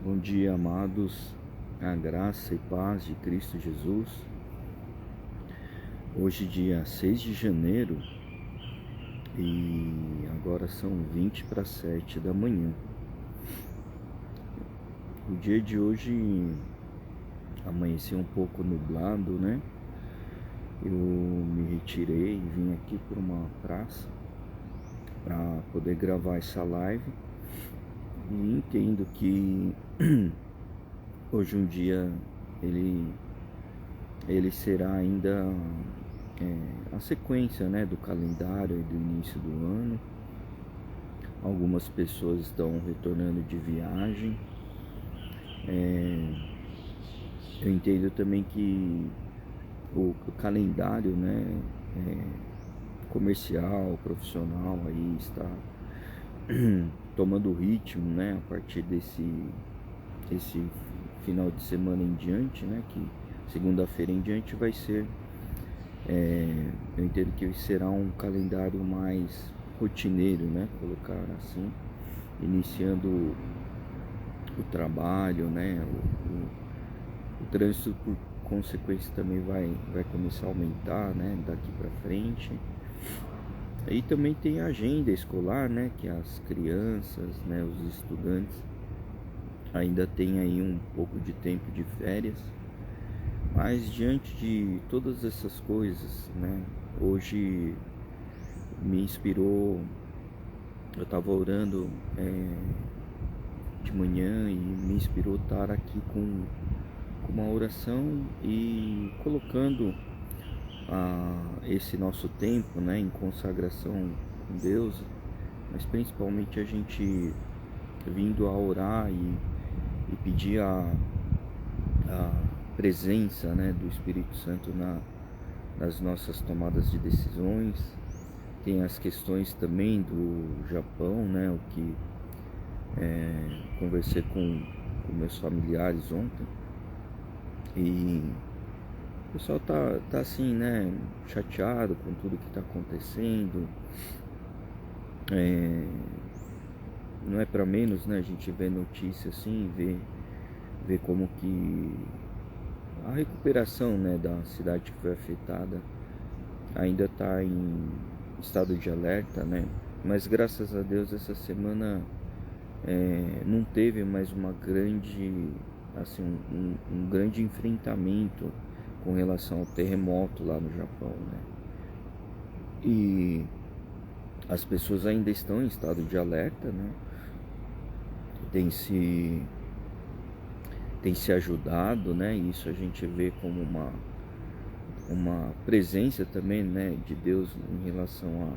Bom dia, amados, a graça e paz de Cristo Jesus. Hoje, dia 6 de janeiro, e agora são 20 para 7 da manhã. O dia de hoje amanheceu um pouco nublado, né? Eu me retirei e vim aqui para uma praça para poder gravar essa live. E entendo que hoje um dia ele será ainda a sequência, né, do calendário e do início do ano. Algumas pessoas estão retornando de viagem. Eu entendo também que o calendário, né, comercial, profissional aí está tomando ritmo, né, a partir desse final de semana em diante, né, que segunda-feira em diante vai ser, eu entendo que será um calendário mais rotineiro, né, colocar assim, iniciando o trabalho, né, o trânsito por consequência também vai começar a aumentar, né, daqui para frente. E também tem a agenda escolar, né, que as crianças, né, os estudantes ainda tem aí um pouco de tempo de férias. Mas diante de todas essas coisas, né, hoje me inspirou, eu estava orando de manhã e me inspirou estar aqui com uma oração e colocando esse nosso tempo, né, em consagração com Deus, mas principalmente a gente vindo a orar e pedir a presença, né, do Espírito Santo nas nossas tomadas de decisões. Tem as questões também do Japão, né, o que conversei com meus familiares ontem, e o pessoal tá assim, né, chateado com tudo que tá acontecendo. Não é para menos, né, a gente vê notícia assim, vê como que a recuperação, né, da cidade que foi afetada ainda está em estado de alerta, né, mas graças a Deus essa semana não teve mais uma grande, assim, um grande enfrentamento com relação ao terremoto lá no Japão, né, e as pessoas ainda estão em estado de alerta, né, tem se ajudado, né, e isso a gente vê como uma presença também, né, de Deus em relação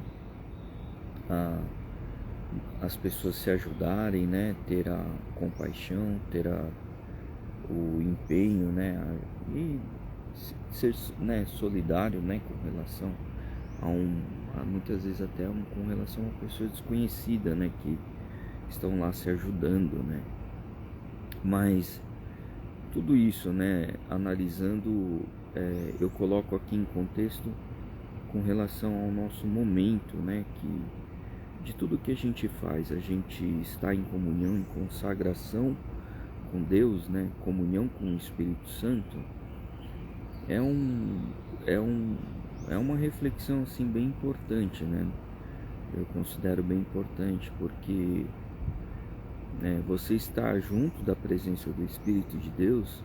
a as pessoas se ajudarem, né, ter a compaixão, ter o empenho, né, e ser, né, solidário, né, com relação a muitas vezes até com relação a uma pessoa desconhecida, né, que estão lá se ajudando, né. Mas tudo isso, né, analisando, eu coloco aqui em contexto com relação ao nosso momento, né, que de tudo que a gente faz, a gente está em comunhão, em consagração com Deus, né, comunhão com o Espírito Santo. É uma reflexão assim bem importante, né? Eu considero bem importante porque, né, você estar junto da presença do Espírito de Deus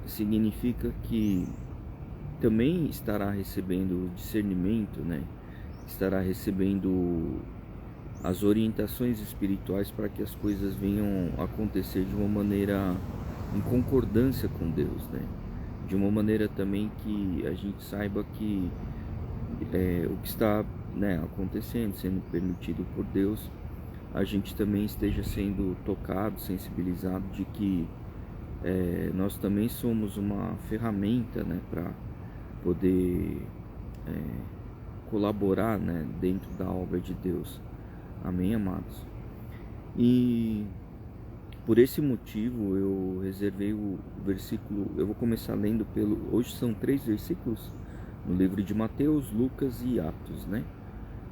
significa que também estará recebendo o discernimento, né? Estará recebendo as orientações espirituais para que as coisas venham a acontecer de uma maneira em concordância com Deus, né? De uma maneira também que a gente saiba que o que está, né, acontecendo, sendo permitido por Deus, a gente também esteja sendo tocado, sensibilizado de que nós também somos uma ferramenta, né, para poder colaborar, né, dentro da obra de Deus. Amém, amados? E por esse motivo eu reservei o versículo, eu vou começar lendo hoje são 3 versículos no livro de Mateus, Lucas e Atos, né?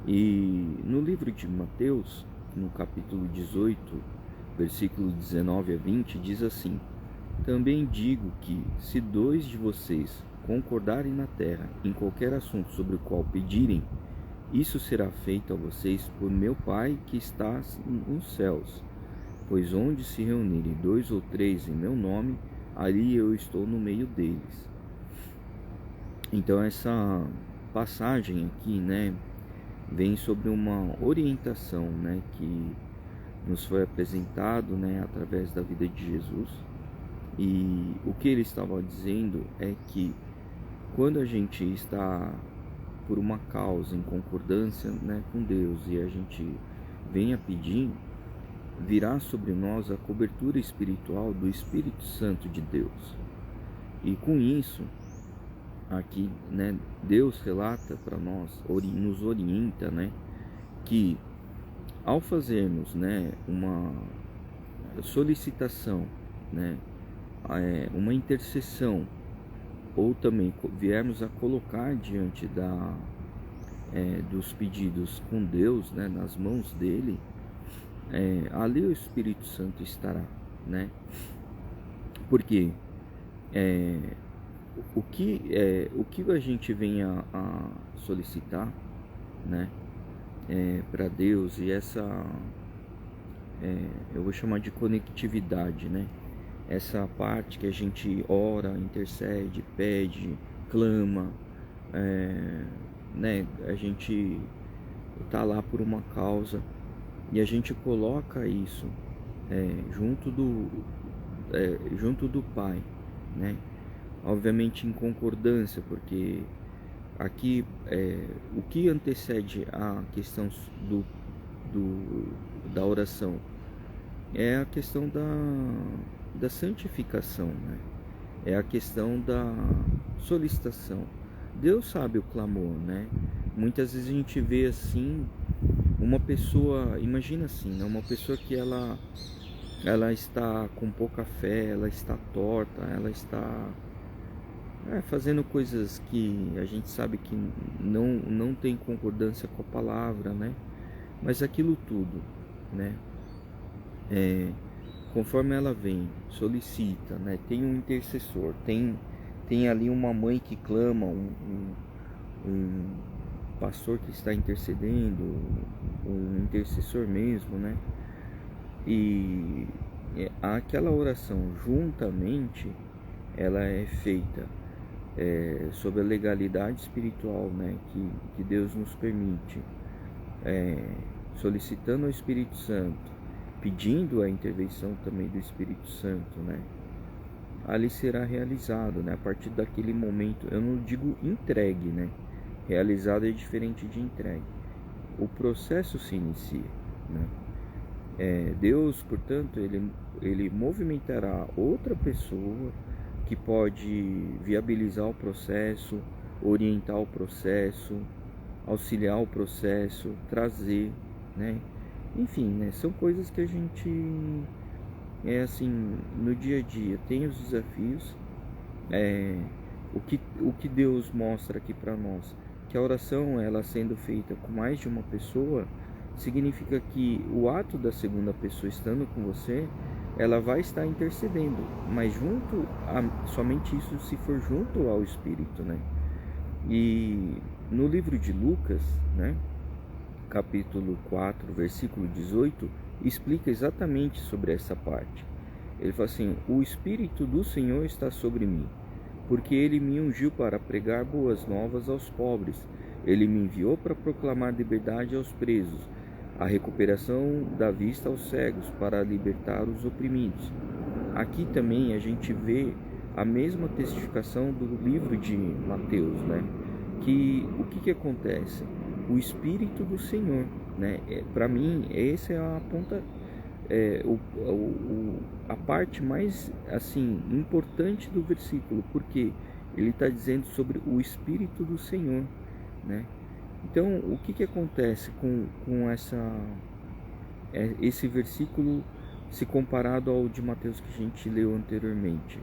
E no livro de Mateus, no capítulo 18, versículo 19 a 20, diz assim: Também digo que, se 2 de vocês concordarem na terra em qualquer assunto sobre o qual pedirem, isso será feito a vocês por meu Pai que está nos céus. Pois onde se reunirem 2 ou 3 em meu nome, ali eu estou no meio deles. Então essa passagem aqui, né, vem sobre uma orientação, né, que nos foi apresentado, né, através da vida de Jesus. E o que ele estava dizendo é que quando a gente está por uma causa em concordância, né, com Deus, e a gente vem a pedir, virá sobre nós a cobertura espiritual do Espírito Santo de Deus. E com isso, aqui, né, Deus relata para nós, nos orienta, né, que ao fazermos, né, uma solicitação, né, uma intercessão, ou também viermos a colocar diante dos pedidos com Deus, né, nas mãos dele, ali o Espírito Santo estará, né? Porque o que a gente vem a solicitar, né, para Deus, e essa eu vou chamar de conectividade, né? Essa parte que a gente ora, intercede, pede, clama, né? A gente tá lá por uma causa e a gente coloca isso junto do Pai, né? Obviamente em concordância, porque aqui o que antecede a questão da oração é a questão da santificação, né? É a questão da solicitação. Deus sabe o clamor, né? Muitas vezes a gente vê assim uma pessoa, imagina assim, né? Uma pessoa que ela está com pouca fé, ela está torta, ela está fazendo coisas que a gente sabe que não tem concordância com a palavra, né? Mas aquilo tudo, né? Conforme ela vem, solicita, né? Tem um intercessor, tem ali uma mãe que clama, um pastor que está intercedendo, um intercessor mesmo, né? E aquela oração juntamente, ela é feita sob a legalidade espiritual, né? Que Deus nos permite, solicitando ao Espírito Santo, pedindo a intervenção também do Espírito Santo, né? Ali será realizado, né? A partir daquele momento, eu não digo entregue, né? Realizado é diferente de entregue. O processo se inicia, né? Deus, portanto, ele movimentará outra pessoa que pode viabilizar o processo, orientar o processo, auxiliar o processo, trazer, né? Enfim, né? São coisas que a gente assim, no dia a dia tem os desafios. O que Deus mostra aqui para nós, que a oração, ela sendo feita com mais de uma pessoa, significa que o ato da segunda pessoa estando com você, ela vai estar intercedendo, mas somente isso se for junto ao Espírito, né? E no livro de Lucas, né, capítulo 4, versículo 18, explica exatamente sobre essa parte. Ele fala assim: o Espírito do Senhor está sobre mim, porque Ele me ungiu para pregar boas novas aos pobres. Ele me enviou para proclamar liberdade aos presos, a recuperação da vista aos cegos, para libertar os oprimidos. Aqui também a gente vê a mesma testificação do livro de Mateus, né? O que acontece? O Espírito do Senhor, né? Para mim, essa é a ponta, a parte mais assim importante do versículo, porque ele está dizendo sobre o Espírito do Senhor, né? Então, o que acontece com esse versículo se comparado ao de Mateus que a gente leu anteriormente?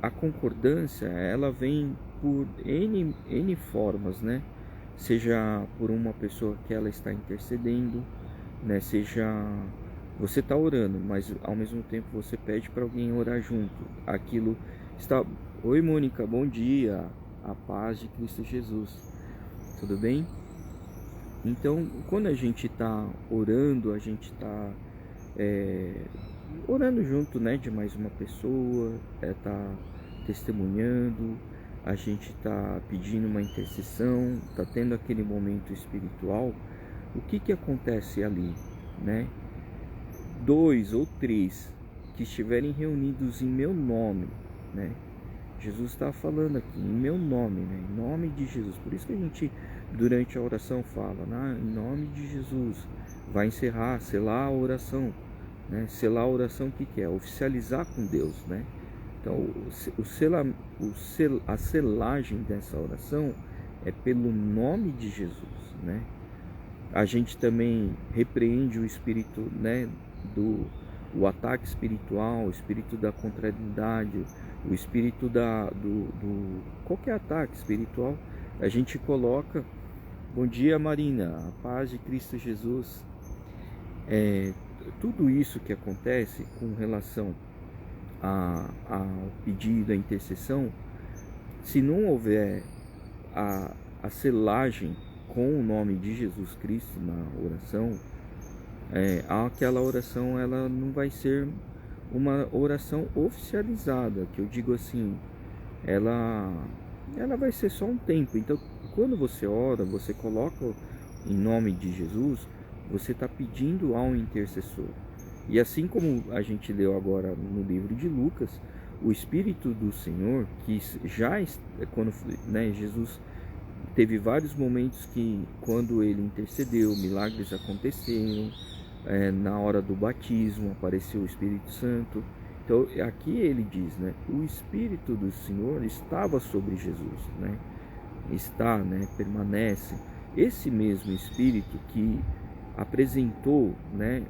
A concordância, ela vem por N formas, né? Seja por uma pessoa que ela está intercedendo, né? Seja Você está orando, mas ao mesmo tempo você pede para alguém orar junto. Aquilo está... Oi, Mônica, bom dia. A paz de Cristo Jesus. Tudo bem? Então, quando a gente está orando, a gente está orando junto, né, de mais uma pessoa, tá testemunhando, a gente está pedindo uma intercessão, está tendo aquele momento espiritual. O que acontece ali, né? 2 ou 3 que estiverem reunidos em meu nome, né? Jesus está falando aqui, em meu nome, né? Em nome de Jesus. Por isso que a gente, durante a oração, fala, né? Em nome de Jesus. Vai encerrar, selar a oração, né? Selar a oração, o que é? Oficializar com Deus, né? Então, a selagem dessa oração é pelo nome de Jesus, né? A gente também repreende o espírito, né, o ataque espiritual, o espírito da contrariedade, o espírito qualquer ataque espiritual. A gente coloca, bom dia Marina, a paz de Cristo Jesus. Tudo isso que acontece com relação ao pedido, à intercessão, se não houver a selagem com o nome de Jesus Cristo na oração, aquela oração ela não vai ser uma oração oficializada, que eu digo assim, ela vai ser só um tempo. Então, quando você ora, você coloca em nome de Jesus, você está pedindo ao intercessor. E assim como a gente leu agora no livro de Lucas, o Espírito do Senhor, que já, quando, né, Jesus teve vários momentos que, quando ele intercedeu, milagres aconteceram, na hora do batismo apareceu o Espírito Santo. Então aqui ele diz, né, o Espírito do Senhor estava sobre Jesus, né, está, né, permanece. Esse mesmo Espírito que apresentou, né,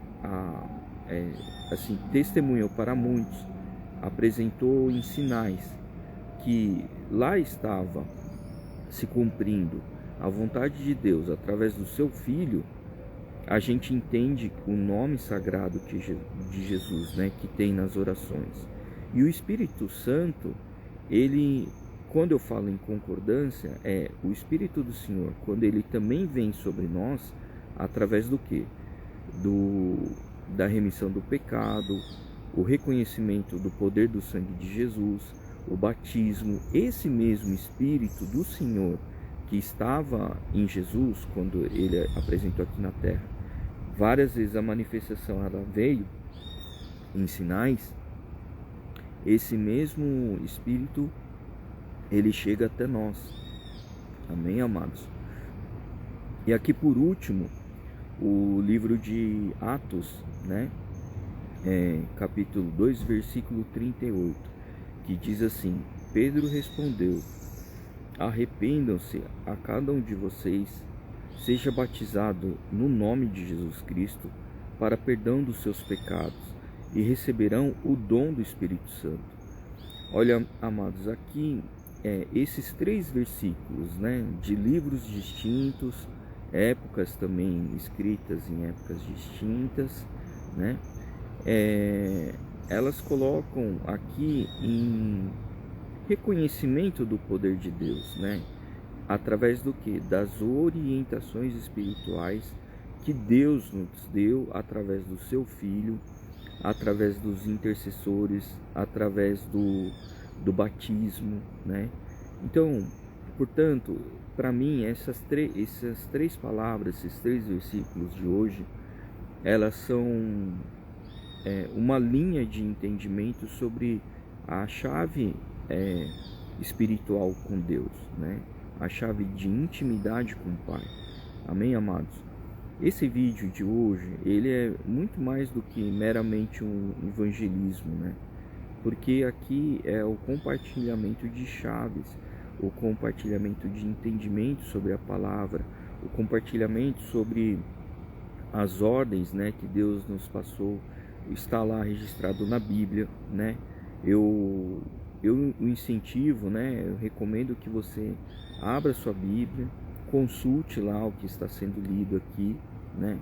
assim, testemunhou para muitos, apresentou em sinais que lá estava se cumprindo a vontade de Deus através do seu Filho. A gente entende o nome sagrado de Jesus, né, que tem nas orações. E o Espírito Santo, ele, quando eu falo em concordância, é o Espírito do Senhor, quando ele também vem sobre nós, através do quê? Da remissão do pecado, o reconhecimento do poder do sangue de Jesus, o batismo. Esse mesmo Espírito do Senhor que estava em Jesus quando ele apresentou aqui na terra, várias vezes a manifestação ela veio em sinais. Esse mesmo Espírito ele chega até nós. Amém, amados? E aqui por último, o livro de Atos, né, capítulo 2, versículo 38, que diz assim: Pedro respondeu: arrependam-se a cada um de vocês, seja batizado no nome de Jesus Cristo para perdão dos seus pecados e receberão o dom do Espírito Santo. Olha, amados, aqui esses 3 versículos, né, de livros distintos, épocas também escritas em épocas distintas, né, elas colocam aqui em reconhecimento do poder de Deus, né, através do que? Das orientações espirituais que Deus nos deu através do seu Filho, através dos intercessores, através do batismo, né? Então, portanto, para mim essas três palavras, esses 3 versículos de hoje, elas são uma linha de entendimento sobre a chave espiritual com Deus, né? A chave de intimidade com o Pai. Amém, amados? Esse vídeo de hoje, ele é muito mais do que meramente um evangelismo, né? Porque aqui é o compartilhamento de chaves, o compartilhamento de entendimento sobre a palavra, o compartilhamento sobre as ordens, né, que Deus nos passou, está lá registrado na Bíblia, né? Eu incentivo, né, eu recomendo que você abra sua Bíblia, consulte lá o que está sendo lido aqui, né?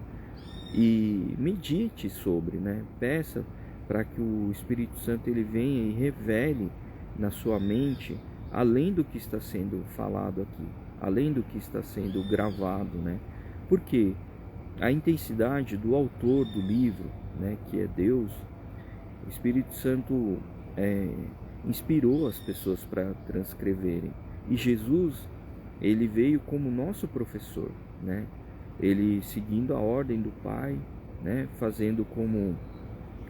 e medite sobre, né? Peça para que o Espírito Santo ele venha e revele na sua mente, além do que está sendo falado aqui, além do que está sendo gravado, né? Porque a intensidade do autor do livro, né, que é Deus, o Espírito Santo inspirou as pessoas para transcreverem. E Jesus, ele veio como nosso professor, né? Ele seguindo a ordem do Pai, né? Fazendo como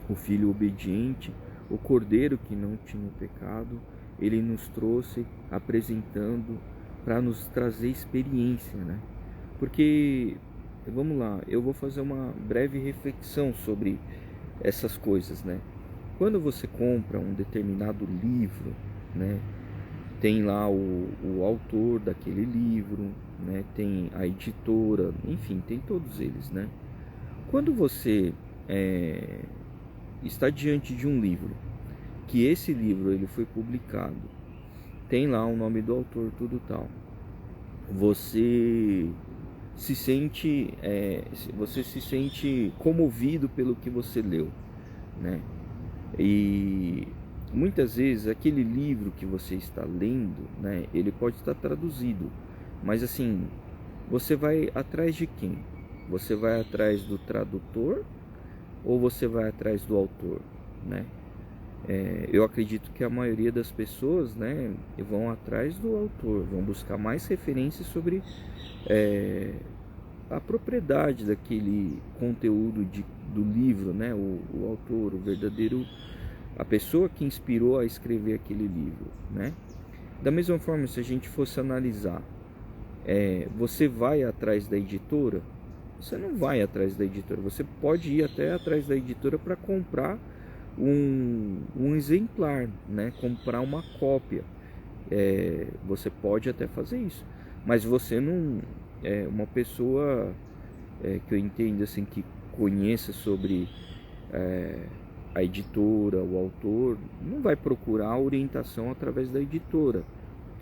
o filho obediente, o cordeiro que não tinha pecado, ele nos trouxe apresentando para nos trazer experiência, né? Porque, vamos lá, eu vou fazer uma breve reflexão sobre essas coisas, né? Quando você compra um determinado livro, né? Tem lá o autor daquele livro, né? Tem a editora, enfim, tem todos eles, né? Quando você está diante de um livro, que esse livro ele foi publicado, tem lá o nome do autor, tudo tal, você se sente comovido pelo que você leu, né? E muitas vezes aquele livro que você está lendo, né, ele pode estar traduzido, mas assim, você vai atrás de quem? Você vai atrás do tradutor ou você vai atrás do autor, né? Eu acredito que a maioria das pessoas, né, vão atrás do autor, vão buscar mais referências sobre a propriedade daquele conteúdo do livro, né? O autor, o verdadeiro, a pessoa que inspirou a escrever aquele livro, né? Da mesma forma, se a gente fosse analisar, você vai atrás da editora? Você não vai atrás da editora. Você pode ir até atrás da editora para comprar um exemplar, né? Comprar uma cópia. Você pode até fazer isso, mas você não é uma pessoa que eu entendo assim, que conheça sobre a editora, o autor, não vai procurar orientação através da editora,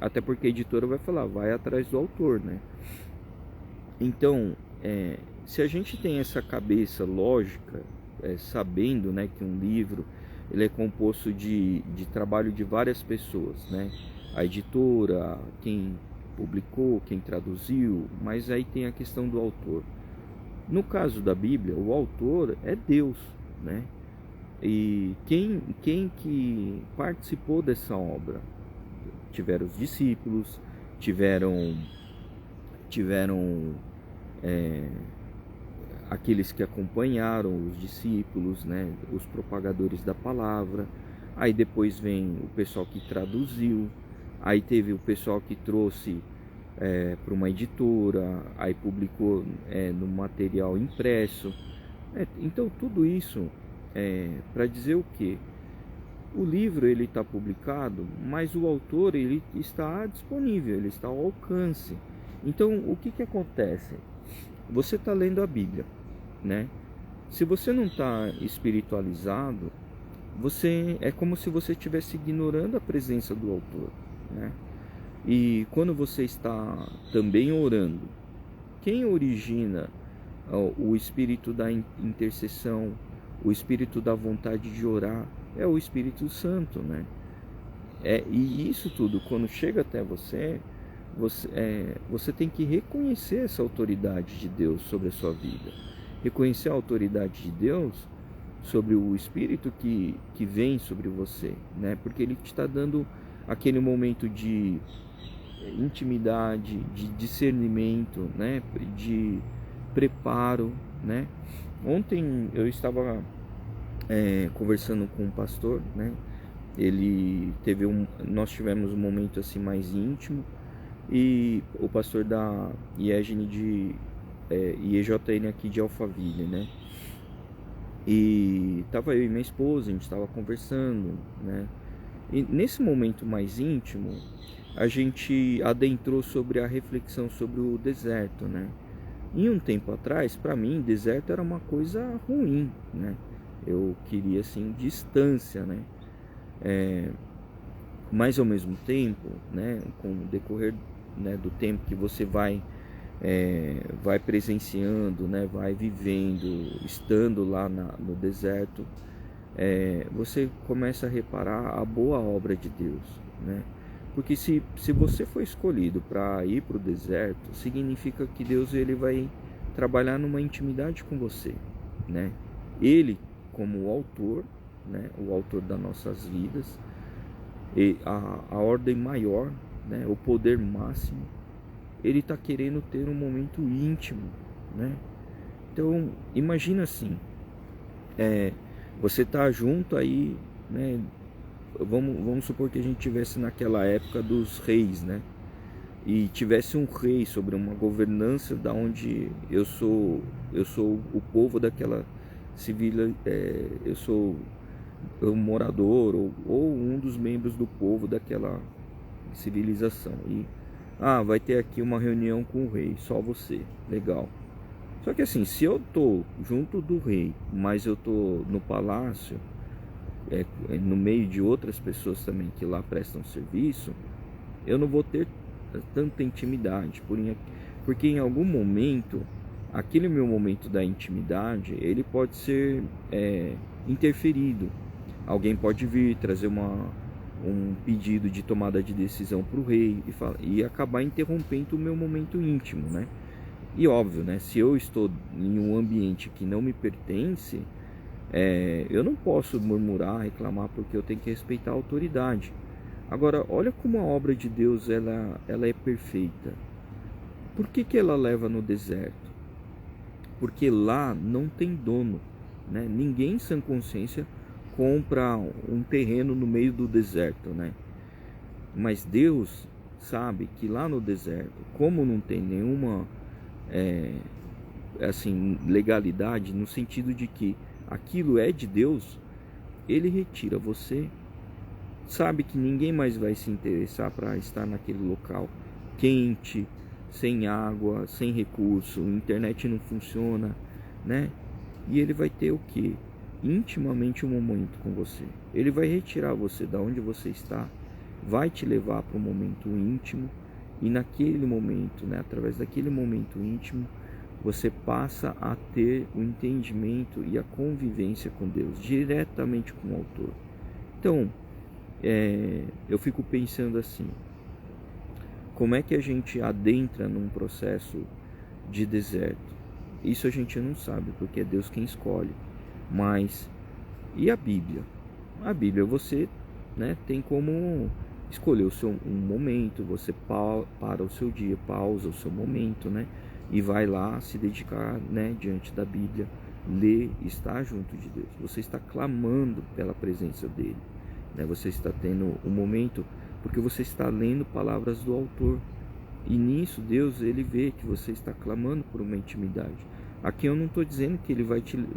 até porque a editora vai falar, vai atrás do autor, né? Então, se a gente tem essa cabeça lógica, sabendo, né, que um livro ele é composto de trabalho de várias pessoas, né? A editora, quem publicou, quem traduziu, mas aí tem a questão do autor. No caso da Bíblia, o autor é Deus, né? E quem que participou dessa obra? Tiveram os discípulos, tiveram aqueles que acompanharam os discípulos, né? Os propagadores da palavra. Aí depois vem o pessoal que traduziu. Aí teve o pessoal que trouxe para uma editora, aí publicou no material impresso. Então tudo isso para dizer o quê? O livro ele está publicado, mas o autor ele está disponível, ele está ao alcance. Então o que acontece? Você está lendo a Bíblia, né? Se você não está espiritualizado, é como se você estivesse ignorando a presença do autor, né? E quando você está também orando, quem origina o espírito da intercessão, o espírito da vontade de orar, é o Espírito Santo, né? E isso tudo, quando chega até você tem que reconhecer essa autoridade de Deus sobre a sua vida, reconhecer a autoridade de Deus sobre o Espírito que vem sobre você, né? Porque Ele te está dando aquele momento de intimidade, de discernimento, né? De preparo, né? Ontem eu estava conversando com um pastor, né? Nós tivemos um momento assim mais íntimo, e o pastor da IEJN IEJN aqui de Alphaville, né? E tava eu e minha esposa, a gente estava conversando, né? E nesse momento mais íntimo, a gente adentrou sobre a reflexão sobre o deserto, né? E um tempo atrás, para mim, deserto era uma coisa ruim, né? Eu queria, assim, distância, né? Mas ao mesmo tempo, né, com o decorrer, né, do tempo que você vai vai presenciando, né, vai vivendo, estando lá no deserto, você começa a reparar a boa obra de Deus, né? Porque se você foi escolhido para ir para o deserto, significa que Deus ele vai trabalhar numa intimidade com você, né? Ele, como o autor, né, o autor das nossas vidas, e a ordem maior, né, o poder máximo, ele está querendo ter um momento íntimo, né? Então, imagina assim, você tá junto aí, né? Vamos supor que a gente tivesse naquela época dos reis, né? E tivesse um rei sobre uma governança da onde eu sou o povo daquela civil, eu sou um morador ou um dos membros do povo daquela civilização. E vai ter aqui uma reunião com o rei, só você, legal. Só que assim, se eu tô junto do rei, mas eu tô no palácio, no meio de outras pessoas também que lá prestam serviço, eu não vou ter tanta intimidade, porque em algum momento, aquele meu momento da intimidade, ele pode ser interferido. Alguém pode vir trazer um pedido de tomada de decisão para o rei e acabar interrompendo o meu momento íntimo, né? E óbvio, né? Se eu estou em um ambiente que não me pertence, eu não posso murmurar, reclamar, porque eu tenho que respeitar a autoridade. Agora, olha como a obra de Deus ela é perfeita. Por que ela leva no deserto? Porque lá não tem dono, né? Ninguém em sã consciência compra um terreno no meio do deserto, né? Mas Deus sabe que lá no deserto, como não tem nenhuma assim, legalidade, no sentido de que aquilo é de Deus, ele retira você. Sabe que ninguém mais vai se interessar para estar naquele local quente, sem água, sem recurso, a internet não funciona, né? E ele vai ter o que? Intimamente um momento com você. Ele vai retirar você da onde você está, vai te levar para um momento íntimo, e naquele momento, né, através daquele momento íntimo, você passa a ter o entendimento e a convivência com Deus, diretamente com o autor. Então, eu fico pensando assim, como é que a gente adentra num processo de deserto? Isso a gente não sabe, porque é Deus quem escolhe. Mas, e a Bíblia? A Bíblia você, né, tem como escolher um momento, você para o seu dia, pausa o seu momento, né, e vai lá se dedicar, né, diante da Bíblia, ler, estar junto de Deus. Você está clamando pela presença dele, né? Você está tendo um momento porque você está lendo palavras do autor, e nisso Deus ele vê que você está clamando por uma intimidade. Aqui eu não estou dizendo que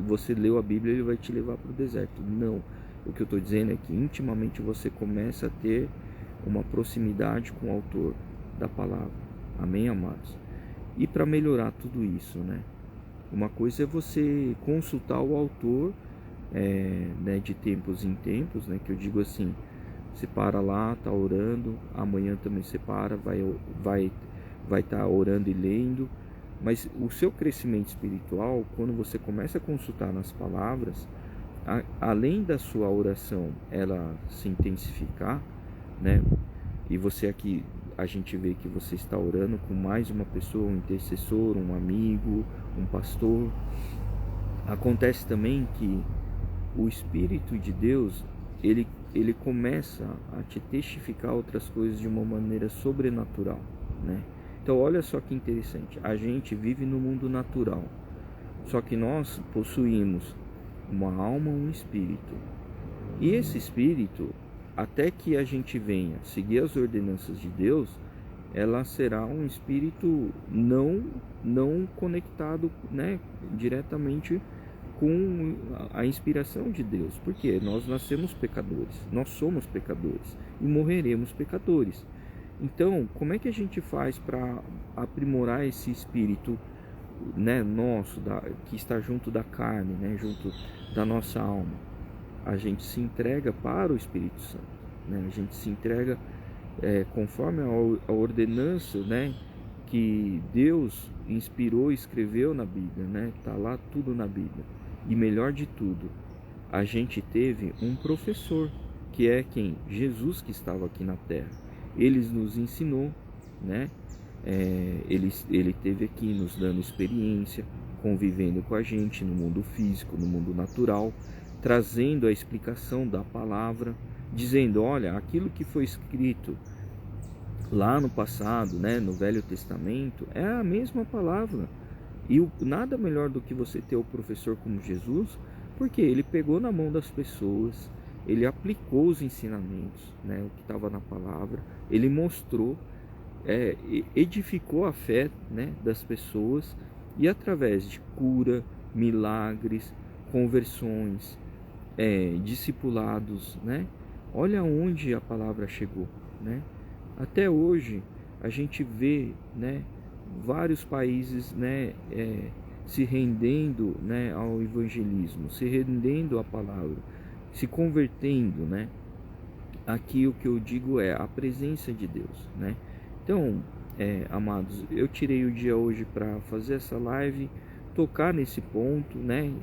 você leu a Bíblia e ele vai te levar para o deserto, não. O que eu estou dizendo é que intimamente você começa a ter uma proximidade com o autor da palavra. Amém, amados? E para melhorar tudo isso, né? Uma coisa é você consultar o autor, né, de tempos em tempos, né? Que eu digo assim, você para lá, tá orando, amanhã também você para, vai estar orando e lendo. Mas o seu crescimento espiritual, quando você começa a consultar nas palavras, além da sua oração ela se intensificar, né? E você aqui, a gente vê que você está orando com mais uma pessoa, um intercessor, um amigo, um pastor. Acontece também que o Espírito de Deus, ele começa a te testificar outras coisas de uma maneira sobrenatural, né? Então olha só que interessante, a gente vive no mundo natural, só que nós possuímos uma alma, um espírito, e esse espírito, até que a gente venha seguir as ordenanças de Deus, ela será um espírito não conectado, né, diretamente com a inspiração de Deus, porque nós nascemos pecadores, nós somos pecadores e morreremos pecadores. Então, como é que a gente faz para aprimorar esse espírito, né, nosso, que está junto da carne, né, junto da nossa alma? A gente se entrega para o Espírito Santo, né? A gente se entrega conforme a ordenança, né, que Deus inspirou e escreveu na Bíblia, né? Tá lá tudo na Bíblia. E melhor de tudo, a gente teve um professor, que é quem? Jesus, que estava aqui na Terra. Ele nos ensinou, né? Ele teve aqui nos dando experiência, convivendo com a gente no mundo físico, no mundo natural, trazendo a explicação da palavra, dizendo, olha, aquilo que foi escrito lá no passado, né, no Velho Testamento, é a mesma palavra. E nada melhor do que você ter o professor como Jesus, porque ele pegou na mão das pessoas, ele aplicou os ensinamentos, né, o que estava na palavra, ele mostrou, edificou a fé, né, das pessoas, e através de cura, milagres, conversões, discipulados, né? Olha onde a palavra chegou, né? Até hoje a gente vê, né, vários países, né, se rendendo, né, ao evangelismo, se rendendo à palavra, se convertendo, né? Aqui o que eu digo é a presença de Deus, né? Então, amados, eu tirei o dia hoje para fazer essa live, tocar nesse ponto, né?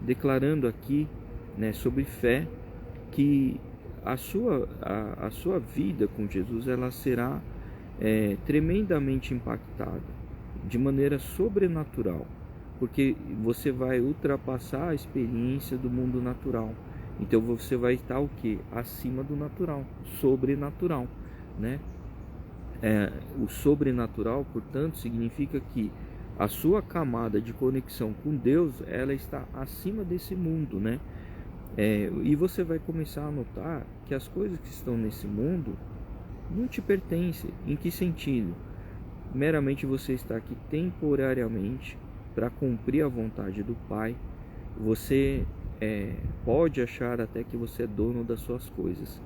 Declarando aqui, né, sobre fé, que a sua vida com Jesus, ela será tremendamente impactada, de maneira sobrenatural, porque você vai ultrapassar a experiência do mundo natural. Então você vai estar o que? Acima do natural, sobrenatural, né? O sobrenatural, portanto, significa que a sua camada de conexão com Deus, ela está acima desse mundo, né? E você vai começar a notar que as coisas que estão nesse mundo não te pertencem. Em que sentido? Meramente você está aqui temporariamente para cumprir a vontade do Pai. Você pode achar até que você é dono das suas coisas,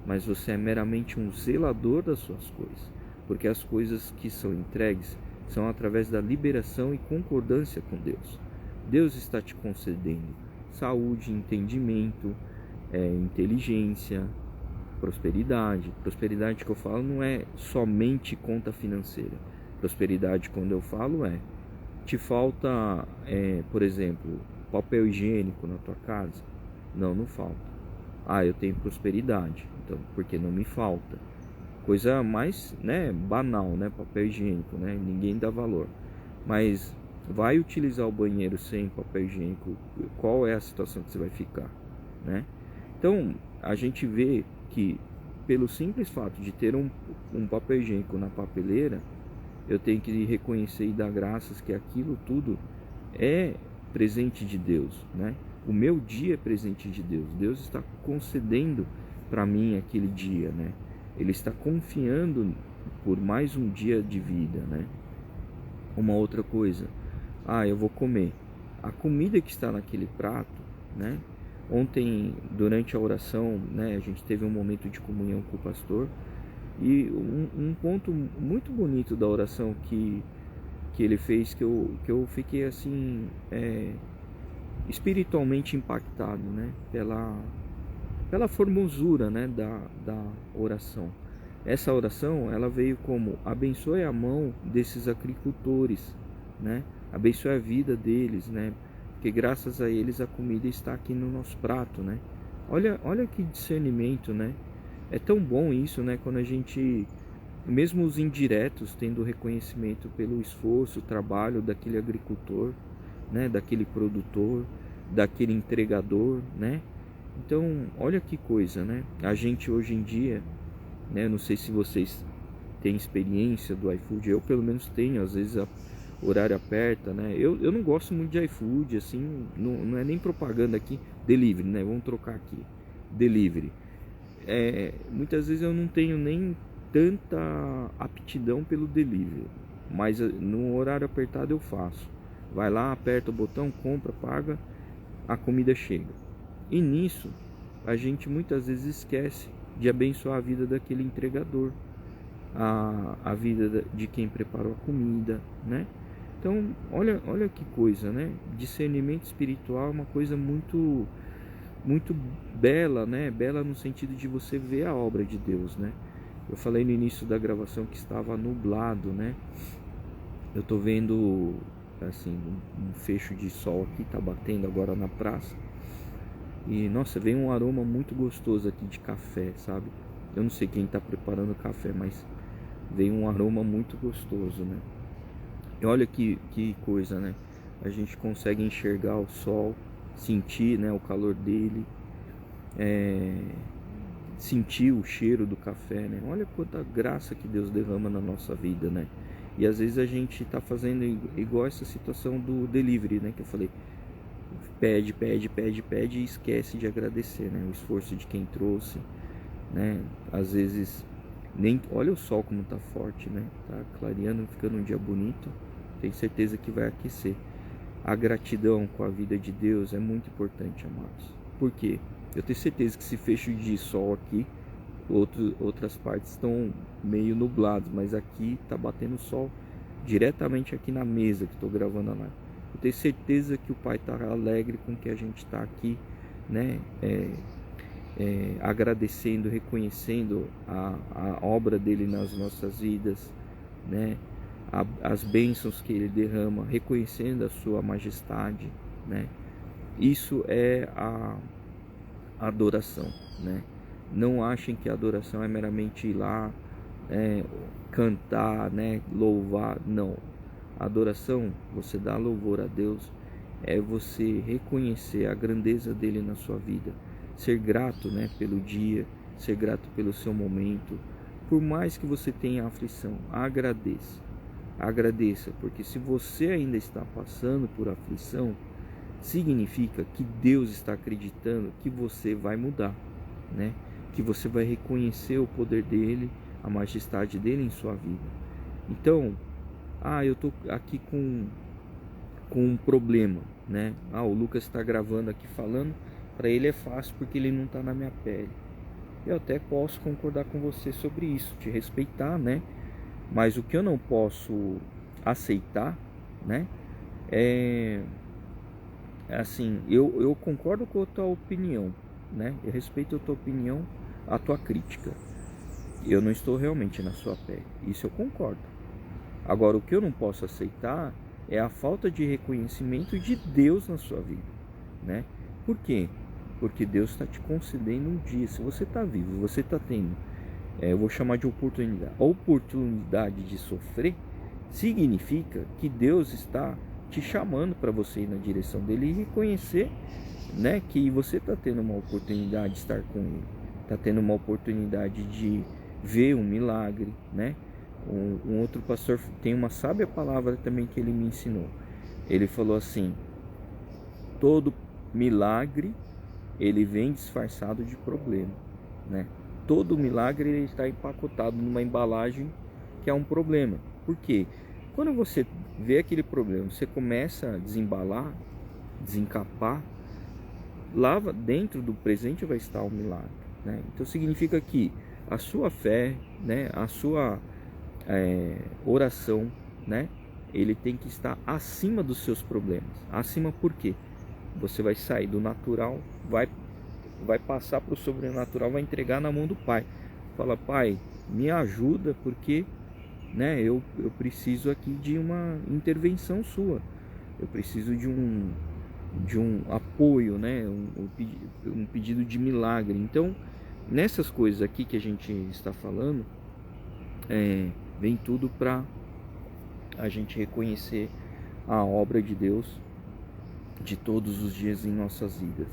mas você é meramente um zelador das suas coisas, porque as coisas que são entregues são através da liberação e concordância com Deus. Deus está te concedendo saúde, entendimento, inteligência, prosperidade. Prosperidade que eu falo não é somente conta financeira. Prosperidade, quando eu falo, te falta, por exemplo, papel higiênico na tua casa? Não falta. Eu tenho prosperidade, então, porque não me falta. Coisa mais, né, banal, né, papel higiênico, né, ninguém dá valor. Mas vai utilizar o banheiro sem papel higiênico, qual é a situação que você vai ficar, né? Então, a gente vê que, pelo simples fato de ter um papel higiênico na papeleira, eu tenho que reconhecer e dar graças que aquilo tudo é presente de Deus, né? O meu dia é presente de Deus. Deus está concedendo para mim aquele dia, né? Ele está confiando por mais um dia de vida, né? Uma outra coisa, eu vou comer. A comida que está naquele prato, né? Ontem, durante a oração, né, a gente teve um momento de comunhão com o pastor, e um ponto muito bonito da oração que ele fez, que eu fiquei assim, espiritualmente impactado, né, pela formosura, né, da oração. Essa oração, ela veio como: abençoe a mão desses agricultores, né, abençoe a vida deles, né, porque graças a eles a comida está aqui no nosso prato, né. Olha que discernimento, né. É tão bom isso, né, quando a gente, mesmo os indiretos, tendo reconhecimento pelo esforço, trabalho daquele agricultor, né, daquele produtor, daquele entregador, né. Então, olha que coisa, né? A gente hoje em dia, né, não sei se vocês têm experiência do iFood, eu pelo menos tenho, às vezes o horário aperta, né? Eu não gosto muito de iFood, assim, não é nem propaganda aqui, delivery, né? Vamos trocar aqui, delivery. Muitas vezes eu não tenho nem tanta aptidão pelo delivery, mas no horário apertado eu faço. Vai lá, aperta o botão, compra, paga, a comida chega. E nisso, a gente muitas vezes esquece de abençoar a vida daquele entregador, a vida de quem preparou a comida, né? Então, olha que coisa, né? Discernimento espiritual é uma coisa muito, muito bela, né? Bela no sentido de você ver a obra de Deus, né? Eu falei no início da gravação que estava nublado, né? Eu tô vendo assim um fecho de sol aqui, tá batendo agora na praça. E nossa, vem um aroma muito gostoso aqui de café, sabe? Eu não sei quem tá preparando café, mas vem um aroma muito gostoso, né? E olha que coisa, né? A gente consegue enxergar o sol, sentir, né, o calor dele, sentir o cheiro do café, né? Olha quanta graça que Deus derrama na nossa vida, né? E às vezes a gente tá fazendo igual essa situação do delivery, né? Que eu falei, pede e esquece de agradecer, né? O esforço de quem trouxe, né? Às vezes nem olha o sol como tá forte, né? Tá clareando, ficando um dia bonito. Tenho certeza que vai aquecer. A gratidão com a vida de Deus é muito importante, amados. Por quê? Eu tenho certeza que esse fecho de sol aqui, outras partes estão meio nubladas, mas aqui tá batendo sol diretamente aqui na mesa que estou gravando a live. Eu tenho certeza que o Pai está alegre com que a gente está aqui, né? Agradecendo, reconhecendo a obra dele nas nossas vidas, né? As bênçãos que ele derrama, reconhecendo a sua majestade, né? Isso é a adoração, né? Não achem que a adoração é meramente ir lá, cantar, né? Louvar, não. A adoração, você dá louvor a Deus, é você reconhecer a grandeza dele na sua vida, ser grato, né, pelo dia, ser grato pelo seu momento. Por mais que você tenha aflição, agradeça, porque se você ainda está passando por aflição, significa que Deus está acreditando que você vai mudar, né? Que você vai reconhecer o poder dele, a majestade dele em sua vida. Então, eu tô aqui com um problema, né? O Lucas está gravando aqui falando, para ele é fácil porque ele não está na minha pele. Eu até posso concordar com você sobre isso, te respeitar, né? Mas o que eu não posso aceitar, né? Assim, eu concordo com a tua opinião, né? Eu respeito a tua opinião, a tua crítica. Eu não estou realmente na sua pele, isso eu concordo. Agora, o que eu não posso aceitar é a falta de reconhecimento de Deus na sua vida, né? Por quê? Porque Deus está te concedendo um dia. Se você está vivo, você está tendo, eu vou chamar de oportunidade. A oportunidade de sofrer significa que Deus está te chamando para você ir na direção dele e reconhecer, né, que você está tendo uma oportunidade de estar com ele, está tendo uma oportunidade de ver um milagre, né? Um outro pastor tem uma sábia palavra também que ele me ensinou. Ele falou assim: todo milagre ele vem disfarçado de problema, né? Todo milagre ele está empacotado numa embalagem que é um problema. Por quê? Quando você vê aquele problema, você começa a desembalar, desencapar, lá dentro do presente vai estar o milagre, né? Então significa que a sua fé, né, a sua oração, né, ele tem que estar acima dos seus problemas. Acima por quê? Você vai sair do natural, vai passar para o sobrenatural, vai entregar na mão do Pai. Fala: Pai, me ajuda, porque, né, eu preciso aqui de uma intervenção sua. Eu preciso de um apoio, né, um pedido de milagre. Então, nessas coisas aqui que a gente está falando, vem tudo para a gente reconhecer a obra de Deus de todos os dias em nossas vidas.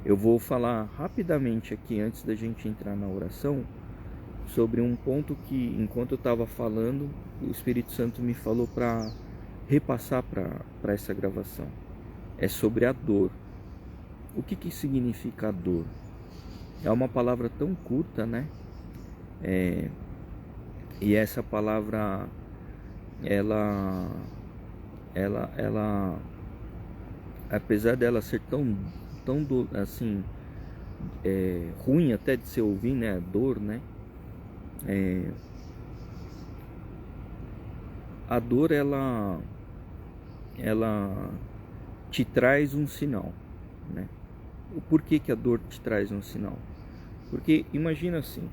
Eu vou falar rapidamente aqui, antes da gente entrar na oração, sobre um ponto que, enquanto eu estava falando, o Espírito Santo me falou para repassar para essa gravação. É sobre a dor. O que significa a dor? É uma palavra tão curta, né? E essa palavra, ela, apesar dela ser tão assim, ruim até de se ouvir, né? A dor, né? A dor, ela te traz um sinal, né? Por que a dor te traz um sinal? Porque imagina assim,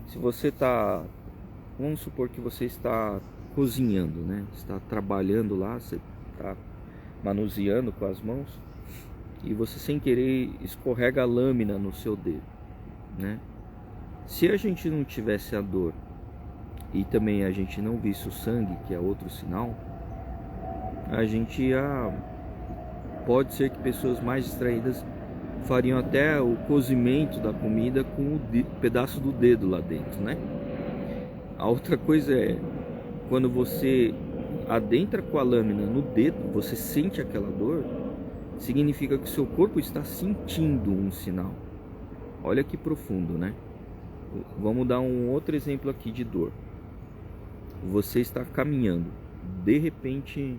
Se você está, vamos supor que você está cozinhando, né? Está trabalhando lá, você está manuseando com as mãos e você sem querer escorrega a lâmina no seu dedo, né? Se a gente não tivesse a dor e também a gente não visse o sangue, que é outro sinal, a gente ia, pode ser que pessoas mais distraídas fariam até o cozimento da comida com o pedaço do dedo lá dentro, né? A outra coisa é, quando você adentra com a lâmina no dedo, você sente aquela dor, significa que o seu corpo está sentindo um sinal. Olha que profundo, né? Vamos dar um outro exemplo aqui de dor. Você está caminhando, de repente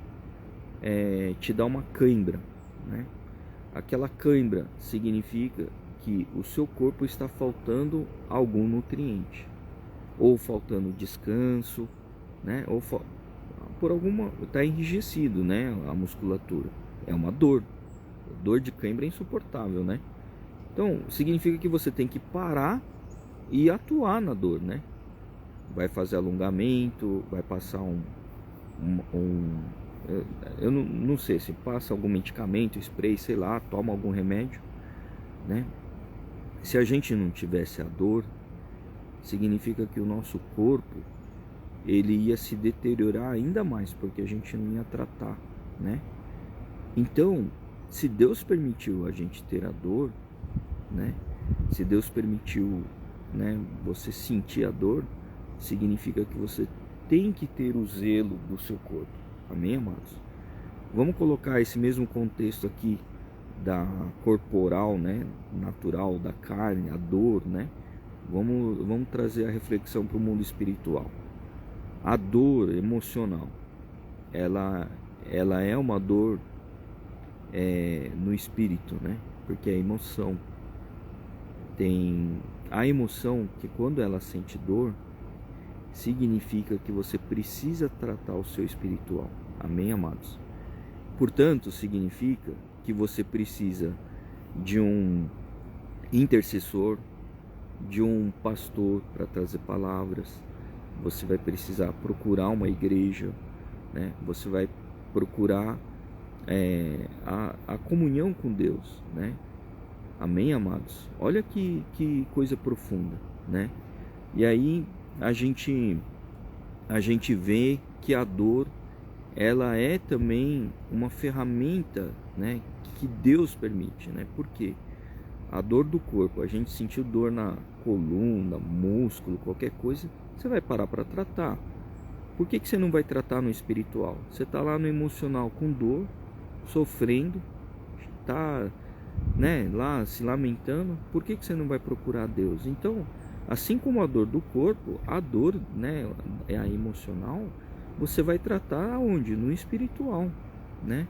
te dá uma cãibra, né? Aquela cãibra significa que o seu corpo está faltando algum nutriente, ou faltando descanso, né? Ou por alguma, está enrijecido, né? A musculatura é uma dor. Dor de cãibra é insuportável, né? Então significa que você tem que parar e atuar na dor, né? Vai fazer alongamento, vai passar eu não sei se passa algum medicamento, spray, sei lá, toma algum remédio, né? Se a gente não tivesse a dor, significa que o nosso corpo ele ia se deteriorar ainda mais, porque a gente não ia tratar, né? Então, se Deus permitiu a gente ter a dor, né? Se Deus permitiu, né, você sentir a dor, significa que você tem que ter o zelo do seu corpo. Amém, amados? Vamos colocar esse mesmo contexto aqui da corporal, né, natural, da carne, a dor, né? Vamos trazer a reflexão para o mundo espiritual. A dor emocional, ela é uma dor no espírito, né? Porque a emoção tem a emoção que quando ela sente dor, significa que você precisa tratar o seu espiritual. Amém, amados? Portanto, significa que você precisa de um intercessor, de um pastor para trazer palavras. Você vai precisar procurar uma igreja, né? Você vai procurar a comunhão com Deus, né? Amém, amados? Olha que coisa profunda, né? E aí a gente vê que a dor ela é também uma ferramenta, né, que Deus permite, né? Por quê? A dor do corpo, a gente sentiu dor na coluna, músculo, qualquer coisa, você vai parar para tratar. Por que você não vai tratar no espiritual? Você está lá no emocional com dor, sofrendo, está, né, lá se lamentando. Por que você não vai procurar Deus? Então, assim como a dor do corpo, a dor, né, é a emocional, você vai tratar aonde? No espiritual, né?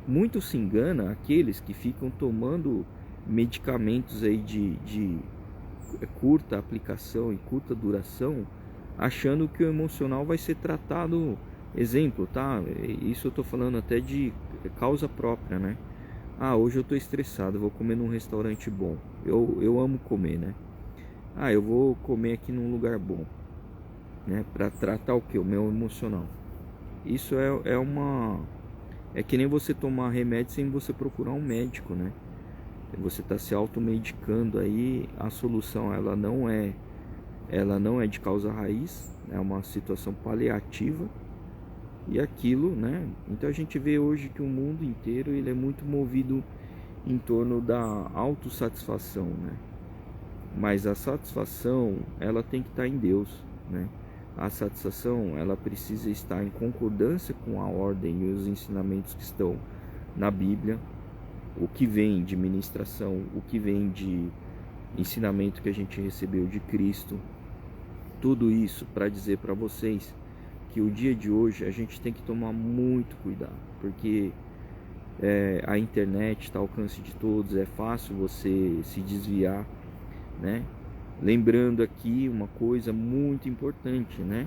Muito se engana aqueles que ficam tomando medicamentos aí de curta aplicação e curta duração, achando que o emocional vai ser tratado, exemplo, tá? Isso eu tô falando até de causa própria, né? Ah, hoje eu tô estressado, vou comer num restaurante bom. Eu amo comer, né? Ah, eu vou comer aqui num lugar bom, né? Para tratar o que? O meu emocional. Isso é que nem você tomar remédio sem você procurar um médico, né? Você está se automedicando aí, a solução ela não é de causa raiz, é uma situação paliativa e aquilo, né? Então a gente vê hoje que o mundo inteiro ele é muito movido em torno da autossatisfação, né? Mas a satisfação ela tem que estar em Deus, né? A satisfação ela precisa estar em concordância com a ordem e os ensinamentos que estão na Bíblia, o que vem de ministração, o que vem de ensinamento que a gente recebeu de Cristo. Tudo isso para dizer para vocês que o dia de hoje a gente tem que tomar muito cuidado, porque a internet está ao alcance de todos, é fácil você se desviar, né? Lembrando aqui uma coisa muito importante, né?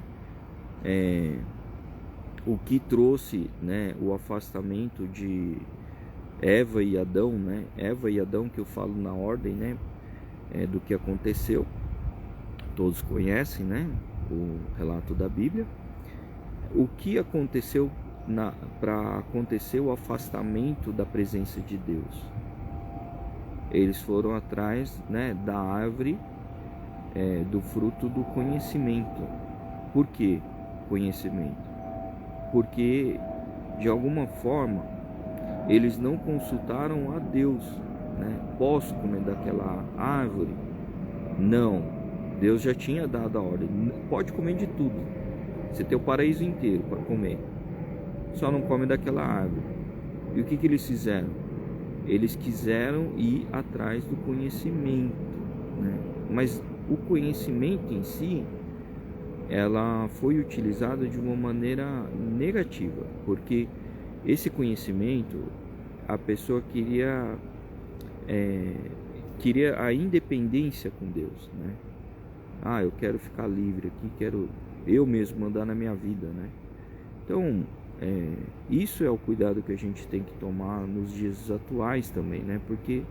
O que trouxe, né, o afastamento de Eva e Adão, né? Eva e Adão, que eu falo na ordem, né? Do que aconteceu. todos conhecem, né, o relato da Bíblia. O que aconteceu para acontecer o afastamento da presença de Deus? Eles foram atrás, né, da árvore do fruto do conhecimento. Por que conhecimento? Porque de alguma forma eles não consultaram a Deus, né? Posso comer daquela árvore? Não, Deus já tinha dado a ordem, pode comer de tudo, você tem o paraíso inteiro para comer, só não come daquela árvore. E o que eles fizeram? Eles quiseram ir atrás do conhecimento, né? Mas o conhecimento em si, ela foi utilizada de uma maneira negativa, porque esse conhecimento, a pessoa queria a independência com Deus, né? Eu quero ficar livre aqui, quero eu mesmo mandar na minha vida, né? Então, isso é o cuidado que a gente tem que tomar nos dias atuais também, né? Porque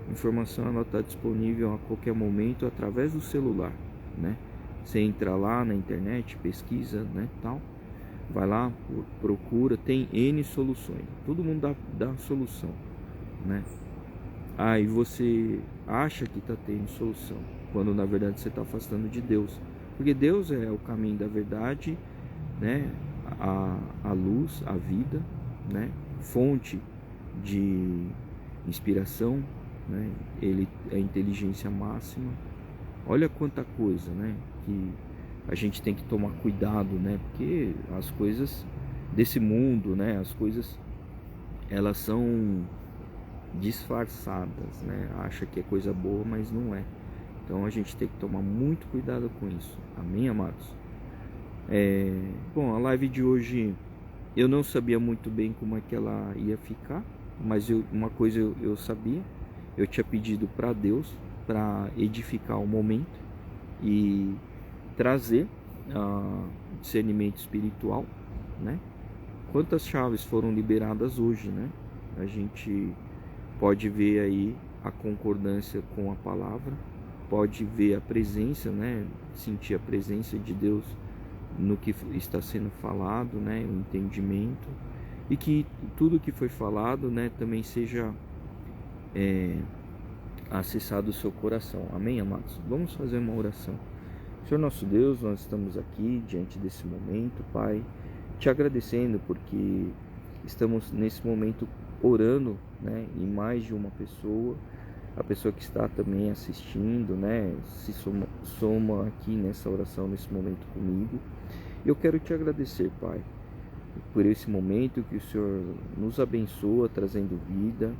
a informação ela está disponível a qualquer momento através do celular, né? Você entra lá na internet, pesquisa, né, tal, vai lá, procura, tem N soluções, todo mundo dá solução, né? Aí você acha que está tendo solução, quando na verdade você está afastando de Deus, porque Deus é o caminho da verdade, né? A luz, a vida, né? Fonte de inspiração, né? Ele é a inteligência máxima. Olha quanta coisa, né? Que a gente tem que tomar cuidado, né? Porque as coisas desse mundo, né? As coisas, elas são disfarçadas, né? Acha que é coisa boa, mas não é. Então a gente tem que tomar muito cuidado com isso. Amém, amados? Bom, a live de hoje eu não sabia muito bem como é que ela ia ficar, mas uma coisa eu sabia. Eu tinha pedido para Deus para edificar o momento e trazer discernimento espiritual, né? Quantas chaves foram liberadas hoje, né? A gente pode ver aí a concordância com a palavra, pode ver a presença, né? Sentir a presença de Deus no que está sendo falado, né? O entendimento, e que tudo que foi falado, né, também seja acessado o seu coração. Amém, amados? Vamos fazer uma oração. Senhor nosso Deus, nós estamos aqui diante desse momento, Pai, te agradecendo porque estamos nesse momento orando, né, em mais de uma pessoa, a pessoa que está também assistindo, né, se soma aqui nessa oração, nesse momento comigo. Eu quero te agradecer, Pai, por esse momento que o Senhor nos abençoa, trazendo vida,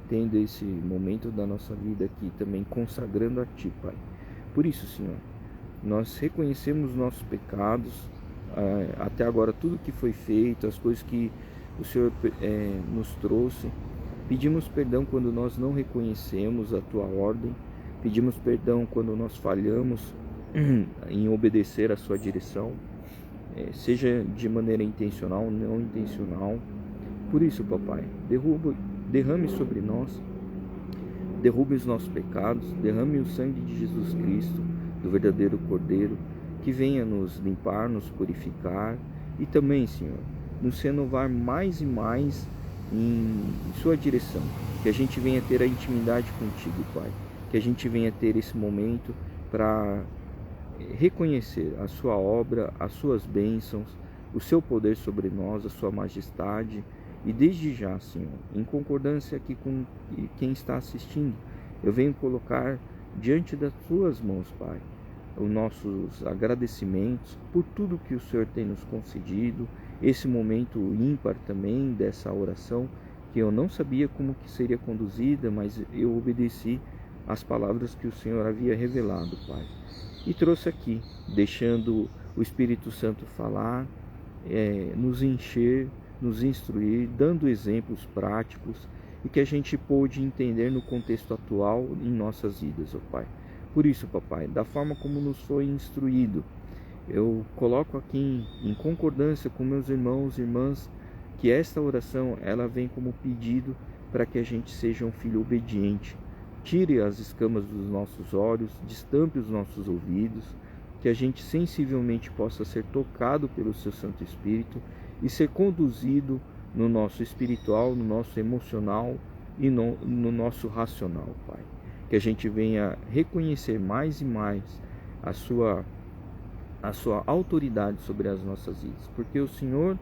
tendo esse momento da nossa vida aqui também consagrando a Ti, Pai. Por isso, Senhor, nós reconhecemos nossos pecados, até agora tudo que foi feito, as coisas que o Senhor nos trouxe. Pedimos perdão quando nós não reconhecemos a Tua ordem, pedimos perdão quando nós falhamos em obedecer a Sua direção, seja de maneira intencional ou não intencional. Por isso, Papai, derrame sobre nós, derrube os nossos pecados, derrame o sangue de Jesus Cristo, do verdadeiro Cordeiro, que venha nos limpar, nos purificar e também, Senhor, nos renovar mais e mais em Sua direção, que a gente venha ter a intimidade contigo, Pai, que a gente venha ter esse momento para reconhecer a Sua obra, as Suas bênçãos, o Seu poder sobre nós, a Sua majestade. E desde já, Senhor, em concordância aqui com quem está assistindo, eu venho colocar diante das Tuas mãos, Pai, os nossos agradecimentos por tudo que o Senhor tem nos concedido, esse momento ímpar também dessa oração, que eu não sabia como que seria conduzida, mas eu obedeci às palavras que o Senhor havia revelado, Pai, e trouxe aqui, deixando o Espírito Santo falar, nos encher, nos instruir, dando exemplos práticos e que a gente pôde entender no contexto atual em nossas vidas, ó Pai. Por isso, Papai, da forma como nos foi instruído, eu coloco aqui em concordância com meus irmãos e irmãs que esta oração ela vem como pedido para que a gente seja um filho obediente. Tire as escamas dos nossos olhos, destampe os nossos ouvidos, que a gente sensivelmente possa ser tocado pelo Seu Santo Espírito e ser conduzido no nosso espiritual, no nosso emocional e no nosso racional, Pai. Que a gente venha reconhecer mais e mais a sua autoridade sobre as nossas vidas, porque o Senhor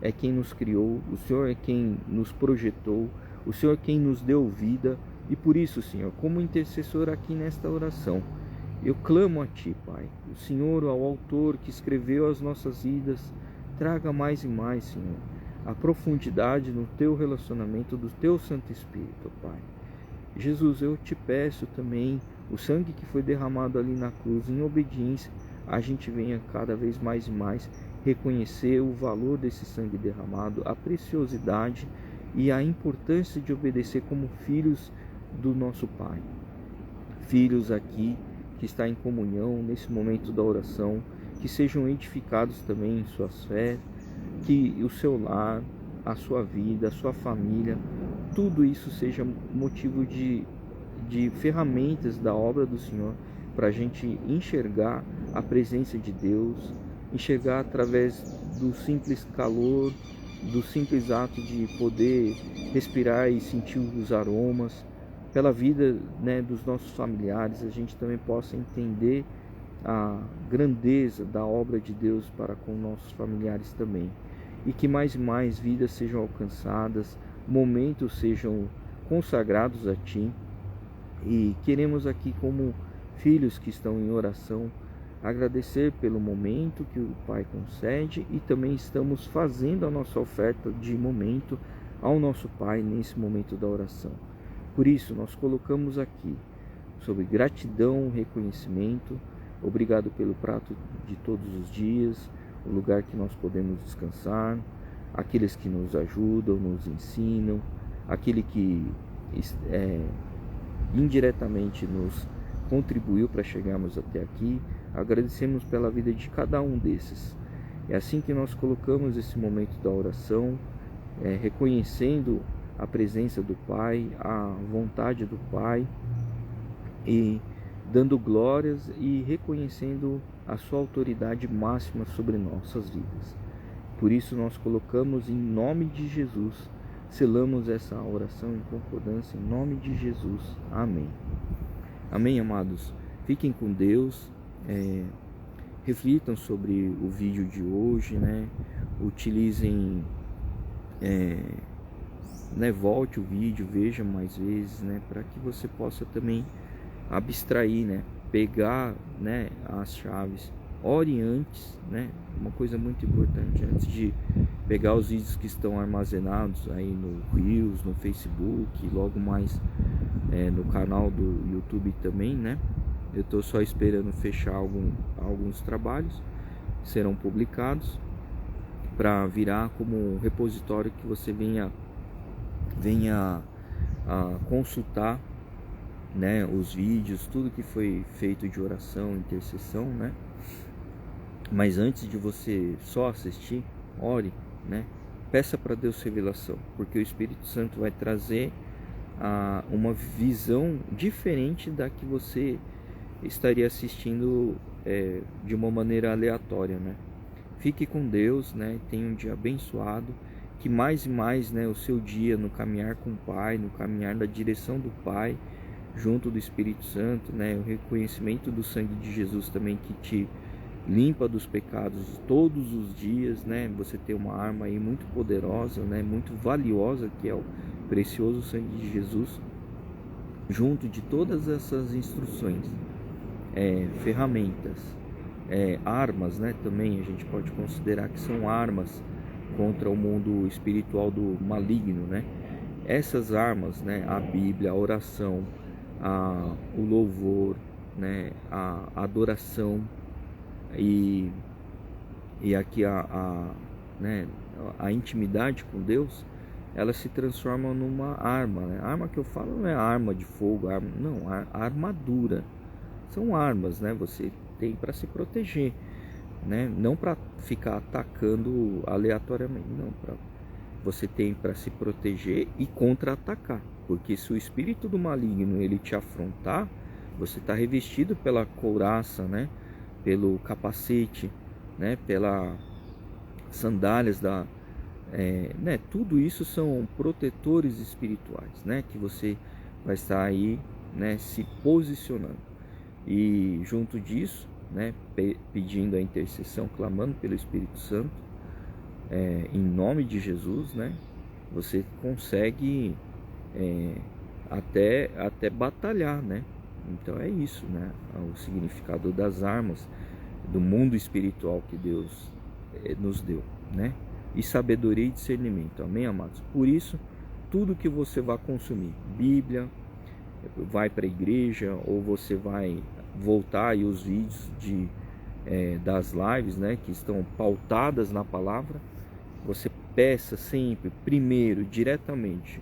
é quem nos criou, o Senhor é quem nos projetou, o Senhor é quem nos deu vida, e por isso, Senhor, como intercessor aqui nesta oração, eu clamo a Ti, Pai, o Senhor, ao autor que escreveu as nossas vidas, traga mais e mais, Senhor, a profundidade no Teu relacionamento do Teu Santo Espírito, Pai. Jesus, eu Te peço também, o sangue que foi derramado ali na cruz, em obediência, a gente venha cada vez mais e mais reconhecer o valor desse sangue derramado, a preciosidade e a importância de obedecer como filhos do nosso Pai. Filhos aqui que está em comunhão nesse momento da oração, que sejam edificados também em suas fés, que o seu lar, a sua vida, a sua família, tudo isso seja motivo de ferramentas da obra do Senhor, para a gente enxergar a presença de Deus, enxergar através do simples calor, do simples ato de poder respirar e sentir os aromas, pela vida, né, dos nossos familiares, a gente também possa entender a grandeza da obra de Deus para com nossos familiares também. E que mais e mais vidas sejam alcançadas, momentos sejam consagrados a Ti. E queremos aqui, como filhos que estão em oração, agradecer pelo momento que o Pai concede, e também estamos fazendo a nossa oferta de momento ao nosso Pai nesse momento da oração. Por isso, nós colocamos aqui, sob gratidão, reconhecimento, obrigado pelo prato de todos os dias, o lugar que nós podemos descansar, aqueles que nos ajudam, nos ensinam, aquele que indiretamente nos contribuiu para chegarmos até aqui. Agradecemos pela vida de cada um desses. É assim que nós colocamos esse momento da oração, reconhecendo a presença do Pai, a vontade do Pai, e dando glórias e reconhecendo a sua autoridade máxima sobre nossas vidas. Por isso nós colocamos em nome de Jesus, selamos essa oração em concordância em nome de Jesus. Amém. Amém, amados. Fiquem com Deus, reflitam sobre o vídeo de hoje, né? Utilizem, volte o vídeo, veja mais vezes, né? Para que você possa também abstrair, né? Pegar, né, as chaves. Ore antes, né? Uma coisa muito importante, antes de pegar os vídeos que estão armazenados aí no Reels, no Facebook, logo mais no canal do YouTube também, né? Eu estou só esperando fechar alguns trabalhos que serão publicados para virar como um repositório que você venha a consultar, né, os vídeos, tudo que foi feito de oração, intercessão, né? Mas antes de você só assistir, ore, né? Peça para Deus revelação, porque o Espírito Santo vai trazer uma visão diferente da que você estaria assistindo de uma maneira aleatória, né? Fique com Deus, né? Tenha um dia abençoado, que mais e mais, né, o seu dia no caminhar com o Pai, no caminhar na direção do Pai, junto do Espírito Santo, né? O reconhecimento do sangue de Jesus também, que te limpa dos pecados todos os dias, né? Você tem uma arma aí muito poderosa, né? Muito valiosa, que é o precioso sangue de Jesus, junto de todas essas instruções, ferramentas, armas, né? Também a gente pode considerar que são armas contra o mundo espiritual do maligno, né? Essas armas, né? A Bíblia, a oração, o louvor, né? A adoração, e aqui né, a intimidade com Deus, ela se transforma numa arma, né? A arma que eu falo não é arma de fogo, não, a armadura. São armas, né? Você tem para se proteger, né? Não para ficar atacando aleatoriamente, não. Você tem para se proteger e contra-atacar, porque se o espírito do maligno ele te afrontar, você está revestido pela couraça, né? pelo capacete, né, pelas sandálias né, tudo isso são protetores espirituais, né, que você vai estar aí, né, se posicionando. E junto disso, né, pedindo a intercessão, clamando pelo Espírito Santo, em nome de Jesus, né, você consegue até batalhar, né? Então é isso, né? O significado das armas do mundo espiritual que Deus nos deu, né? E sabedoria e discernimento, amém, amados? Por isso, tudo que você vai consumir, Bíblia, vai para a igreja, ou você vai voltar aí os vídeos das lives, né, que estão pautadas na palavra, você peça sempre, primeiro, diretamente,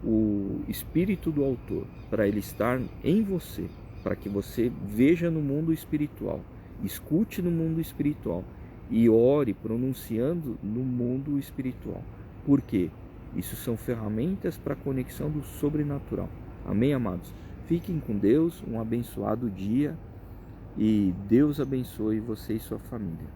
o Espírito do Autor, para ele estar em você, para que você veja no mundo espiritual, escute no mundo espiritual e ore pronunciando no mundo espiritual. Por quê? Isso são ferramentas para a conexão do sobrenatural. Amém, amados? Fiquem com Deus, um abençoado dia e Deus abençoe você e sua família.